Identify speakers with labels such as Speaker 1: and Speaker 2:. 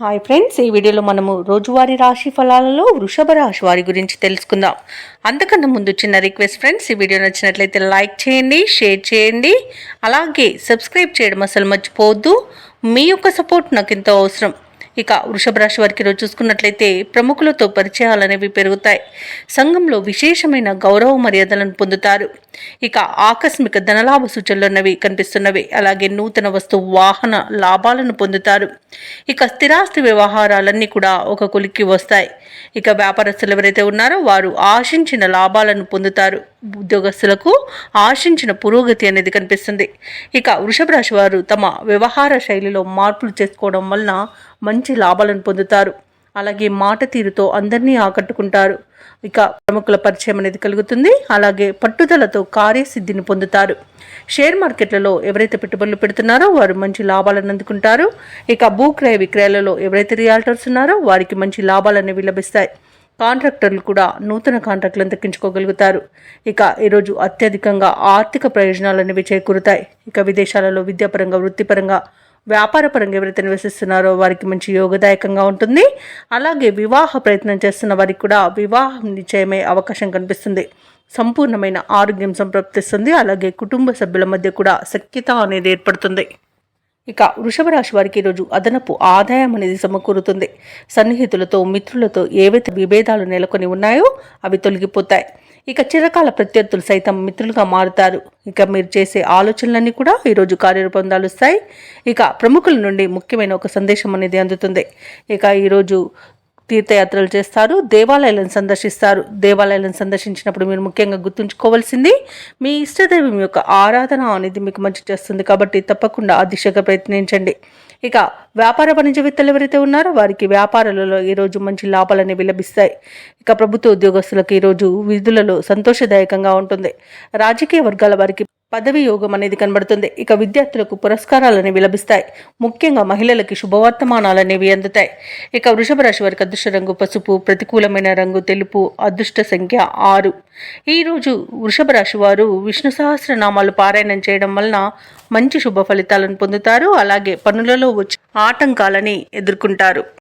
Speaker 1: Hi friends, ఈ వీడియోలో మనము రోజువారీ రాశి ఫలాలలో వృషభ రాశి వారి గురించి తెలుసుకుందాం. అంతకన్నా ముందు చిన్న రిక్వెస్ట్ ఫ్రెండ్స్, ఈ వీడియో నచ్చినట్లయితే లైక్ చేయండి, షేర్ చేయండి, అలాగే సబ్స్క్రైబ్ చేయడం అసలు మర్చిపోవద్దు. మీ యొక్క సపోర్ట్ నాకు ఎంతో అవసరం. ఇక వృషభ రాశి వారికి ఈరోజు చూసుకున్నట్లయితే ప్రముఖులతో పరిచయాలు పెరుగుతాయి. సంఘంలో విశేషమైన గౌరవ మర్యాదలను పొందుతారు. ఇక ఆకస్మిక ధనలాభ సూచనలు కనిపిస్తున్నవి. అలాగే నూతన వస్తు వాహన లాభాలను పొందుతారు. ఇక స్థిరాస్తి వ్యవహారాలన్నీ కూడా ఒక కొలిక్కి వస్తాయి. ఇక వ్యాపారస్తులు ఎవరైతే ఉన్నారో వారు ఆశించిన లాభాలను పొందుతారు. ఉద్యోగస్తులకు ఆశించిన పురోగతి అనేది కనిపిస్తుంది. ఇక వృషభ రాశి వారు తమ వ్యవహార శైలిలో మార్పులు చేసుకోవడం వలన మంచి లాభాలను పొందుతారు. అలాగే మాట తీరుతో అందరినీ ఆకట్టుకుంటారు. ఇక ప్రముఖుల పరిచయం అనేది కలుగుతుంది. అలాగే పట్టుదలతో కార్యసిద్ధిని పొందుతారు. షేర్ మార్కెట్లలో ఎవరైతే పెట్టుబడులు పెడుతున్నారో వారు మంచి లాభాలను అందుకుంటారు. ఇక భూక్రయ విక్రయాలలో ఎవరైతే రియాల్టర్స్ ఉన్నారో వారికి మంచి లాభాలు అనేవి లభిస్తాయి. కాంట్రాక్టర్లు కూడా నూతన కాంట్రాక్టులను దక్కించుకోగలుగుతారు. ఇక ఈరోజు అత్యధికంగా ఆర్థిక ప్రయోజనాలు అనేవి చేకూరుతాయి. ఇక విదేశాలలో విద్యాపరంగా, వృత్తిపరంగా, వ్యాపారపరంగా ఎవరైతే నివసిస్తున్నారో వారికి మంచి యోగదాయకంగా ఉంటుంది. అలాగే వివాహ ప్రయత్నం చేస్తున్న వారికి కూడా వివాహం నిశ్చయమే అవకాశం కనిపిస్తుంది. సంపూర్ణమైన ఆరోగ్యం సంప్రాప్తిస్తుంది. అలాగే కుటుంబ సభ్యుల మధ్య కూడా సఖ్యత అనేది ఏర్పడుతుంది. ఇక వృషభ రాశి వారికి ఈరోజు అదనపు ఆదాయం అనేది సమకూరుతుంది. సన్నిహితులతో, మిత్రులతో ఏవైతే విభేదాలు నెలకొని ఉన్నాయో అవి తొలగిపోతాయి. ఇక చిరకాల ప్రత్యర్థులు సైతం మిత్రులుగా మారుతారు. ఇక మీరు చేసే ఆలోచనలన్నీ కూడా ఈరోజు కార్యరూపం దాలుస్తాయి. ఇక ప్రముఖుల నుండి ముఖ్యమైన ఒక సందేశం అనేది అందుతుంది. ఇక ఈరోజు తీర్థయాత్రలు చేస్తారు, దేవాలయాలను సందర్శిస్తారు. దేవాలయాలను సందర్శించినప్పుడు మీరు ముఖ్యంగా గుర్తుంచుకోవాల్సింది మీ ఇష్టదైవం యొక్క ఆరాధన అనేది మీకు మంచి చేస్తుంది. కాబట్టి తప్పకుండా ఆ దిశగా ప్రయత్నించండి. ఇక వ్యాపార వాణిజ్యవేత్తలు ఎవరైతే ఉన్నారో వారికి వ్యాపారాలలో ఈరోజు మంచి లాభాలు అనేవి లభిస్తాయి. ఇక ప్రభుత్వ ఉద్యోగస్తులకు ఈరోజు విధులలో సంతోషదాయకంగా ఉంటుంది. రాజకీయ వర్గాల వారికి పదవి యోగం అనేది కనబడుతుంది. ఇక విద్యార్థులకు పురస్కారాలు అనేవి లభిస్తాయి. ముఖ్యంగా మహిళలకి శుభవర్తమానాలు అనేవి అందుతాయి. ఇక వృషభ రాశి వారికి అదృష్ట రంగు పసుపు, ప్రతికూలమైన రంగు తెలుపు, అదృష్ట సంఖ్య 6. ఈరోజు వృషభ రాశి వారు విష్ణు సహస్రనామాలు పారాయణం చేయడం వలన మంచి శుభ ఫలితాలను పొందుతారు. అలాగే పనులలో వచ్చే ఆటంకాలని ఎదుర్కొంటారు.